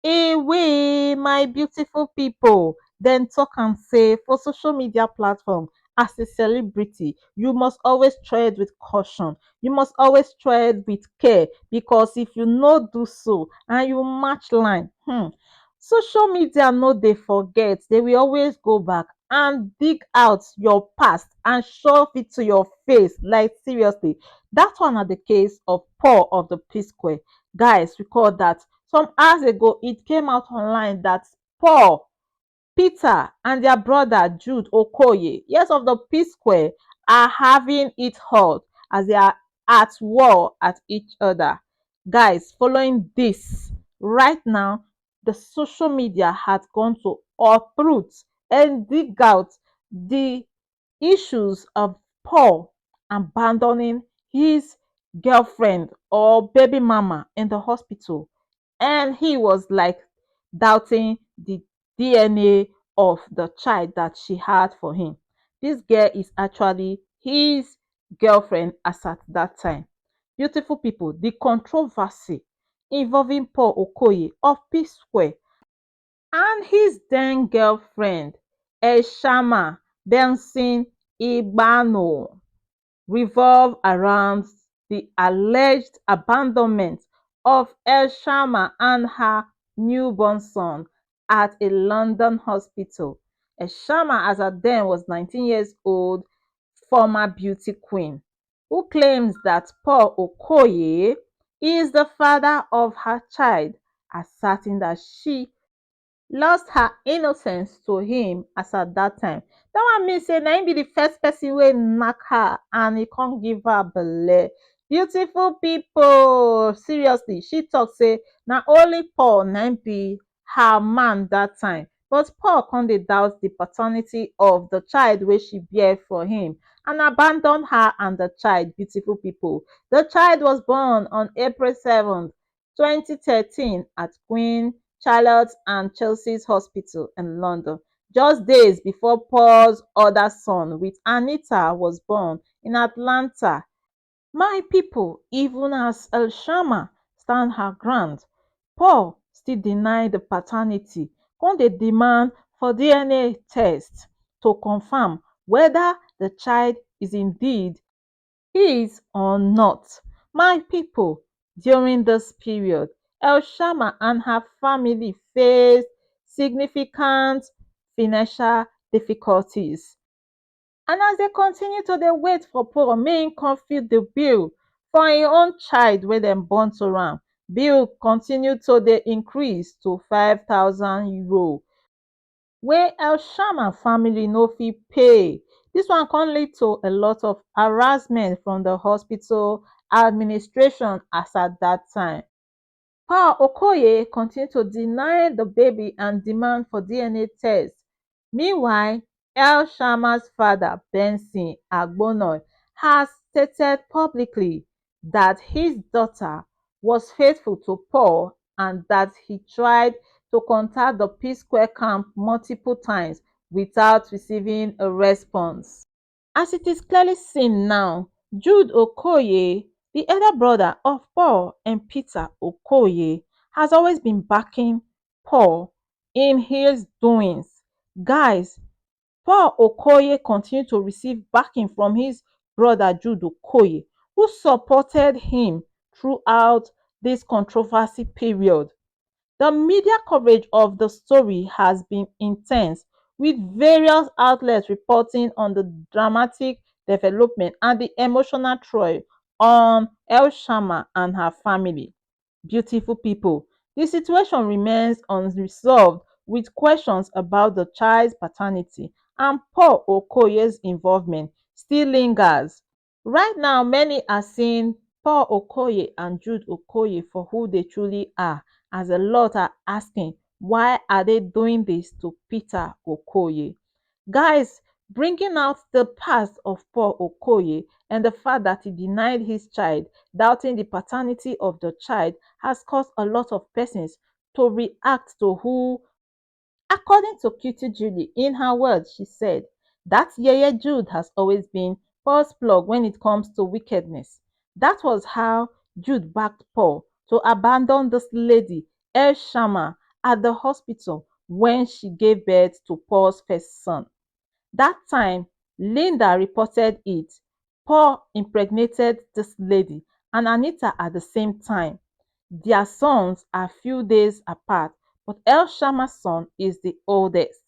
Away, my beautiful people. Then talk and say for social media platform, as a celebrity, you must always tread with caution. You must always tread with care because if you no do so and you match line, social media no dey forget. They will always go back and dig out your past and shove it to your face. Like seriously, that one are the case of Paul of the P-Square. Guys, recall that some hours ago, it came out online that Paul, Peter, and their brother Jude Okoye, yes, of the P Square, are having it hard as they are at war at each other. Guys, following this, right now, the social media has gone to uproot and dig out the issues of Paul abandoning his girlfriend or baby mama in the hospital, and he was like doubting the DNA of the child that she had for him. This girl is actually his girlfriend as at that time. Beautiful people, the controversy involving Paul Okoye of P Square and his then girlfriend Eshama Benson Igbano revolve around the alleged abandonment of Eshama and her newborn son at a London hospital. Eshama, as at then, was 19 years old, former beauty queen, who claims that Paul Okoye is the father of her child, asserting that she lost her innocence to him as at that time. Dat one mean say na him be the first person wey knack her and he come give her belle. Beautiful people, seriously, she talk say na only Paul na him be her man that time, but Paul come dey doubt the paternity of the child wey she bear for him and abandon her and the child. Beautiful people, the child was born on April 7th, 2013 at Queen Charlotte and Chelsea's Hospital in London, just days before Paul's other son with Anita was born in Atlanta. My people, even as Elshama stand her ground, Paul still deny the paternity, come dey demand for DNA test to confirm whether the child is indeed his or not. My people, during this period, Elshama and her family faced significant financial difficulties. And as they continue to dey wait for Paul make im come fill the bill for im own child wey dem born to am, bill continue to dey increase to €5,000 wey Elshama family no fit pay. Dis one come lead to a lot of harassment from the hospital administration as at dat time. Paul Okoye continue to deny the baby and demand for DNA test. Meanwhile, Elshama's father Benson Agbonoy has stated publicly that his daughter was faithful to Paul and that he tried to contact the P Square camp multiple times without receiving a response. As it is clearly seen now, Jude Okoye, the elder brother of Paul and Peter Okoye, has always been backing Paul in his doings. Guys, Paul Okoye continued to receive backing from his brother Jude Okoye, who supported him throughout this controversy period. The media coverage of the story has been intense, with various outlets reporting on the dramatic development and the emotional toll on Elshama and her family. Beautiful people, the situation remains unresolved, with questions about the child's paternity and Paul Okoye's involvement still lingers. Right now, many are seeing Paul Okoye and Jude Okoye for who they truly are, as a lot are asking why are they doing this to Peter Okoye. Guys, bringing out the past of Paul Okoye and the fact that he denied his child, doubting the paternity of the child, has caused a lot of persons to react to who. According to Cutie Julie, in her words, she said that Yeye Jude has always been Paul's plug when it comes to wickedness. That was how Jude backed Paul to abandon this lady, El Shama, at the hospital when she gave birth to Paul's first son. That time, Linda reported it. Paul impregnated this lady and Anita at the same time. Their sons are few days apart, but Elshama's son is the oldest.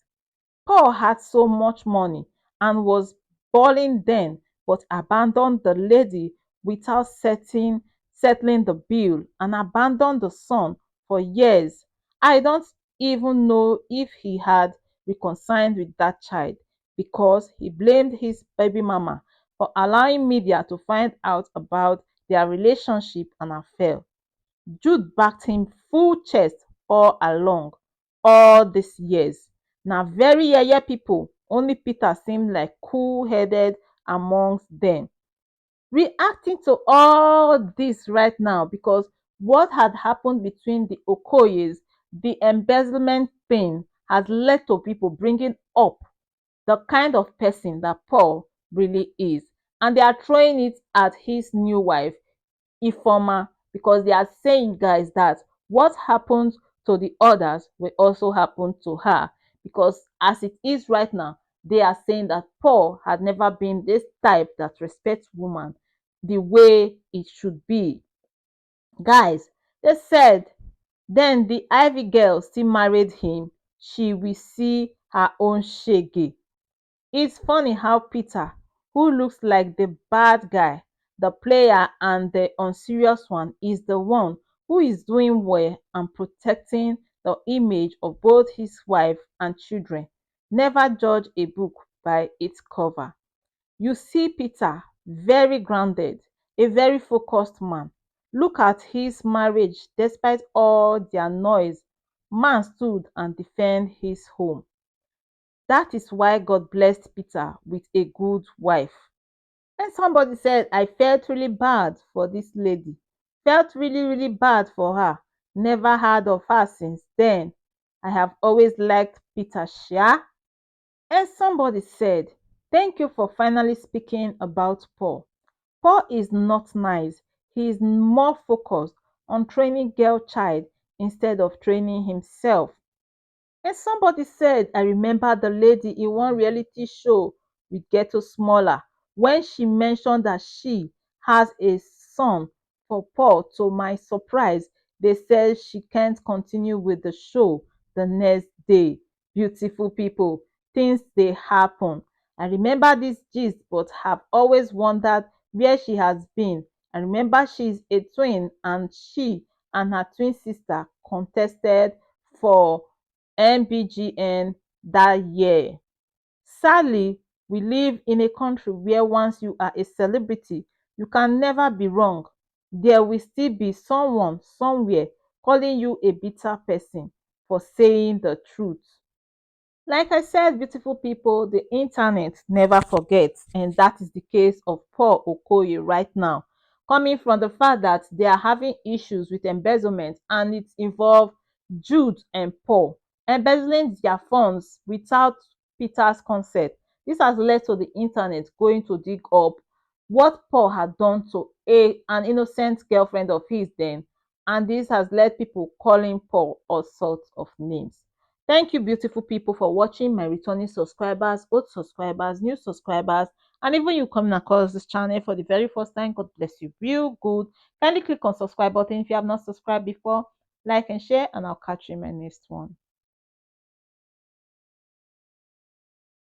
Paul had so much money and was balling then, but abandoned the lady without settling the bill and abandoned the son for years. I don't even know if he had reconciled with that child because he blamed his baby mama for allowing media to find out about their relationship and affair. Jude backed him full chest all along all these years. Na very yeye pipo, only Peter seemed like cool-headed amongst them. Reacting to all this right now because what had happened between the Okoyes, the embezzlement thing has led to people bringing up the kind of person that Paul really is. And they are throwing it at his new wife, Ifoma, because they are saying, guys, that what happened to the others will also happen to her. Because as it is right now, they are saying that Paul had never been this type that respects woman the way it should be. Guys, they said then the Ivy girl still married him. She will see her own shege. It's funny how Peter, who looks like the bad guy, the player and the unserious one, is the one who is doing well and protecting the image of both his wife and children. Never judge a book by its cover. You see Peter, very grounded, a very focused man. Look at his marriage despite all their noise. Man stood and defended his home. That is why God blessed Peter with a good wife. And somebody said, I felt really bad for this lady. Felt really, really bad for her. Never heard of her since then. I have always liked Peter Shah. And somebody said, thank you for finally speaking about Paul. Paul is not nice. He is more focused on training girl child instead of training himself. And somebody said, I remember the lady in one reality show with Ghetto Smaller when she mentioned that she has a son for Paul. To my surprise, they said she can't continue with the show the next day. Beautiful people, things they happen. I remember this gist, but have always wondered where she has been. I remember she's a twin, and she and her twin sister contested for MBGN that year. Sadly, we live in a country where once you are a celebrity, you can never be wrong. There will still be someone somewhere calling you a bitter person for saying the truth. Like I said, beautiful people, the internet never forgets, and that is the case of Paul Okoye right now. Coming from the fact that they are having issues with embezzlement and it involves Jude and Paul embezzling their funds without Peter's consent. This has led to the internet going to dig up what Paul had done to an innocent girlfriend of his then, and this has led people calling Paul all sorts of names. Thank you, beautiful people, for watching. My returning subscribers, old subscribers, new subscribers, and even you coming across this channel for the very first time. God bless you real good. Kindly click on subscribe button if you have not subscribed before. Like and share, and I'll catch you in my next one.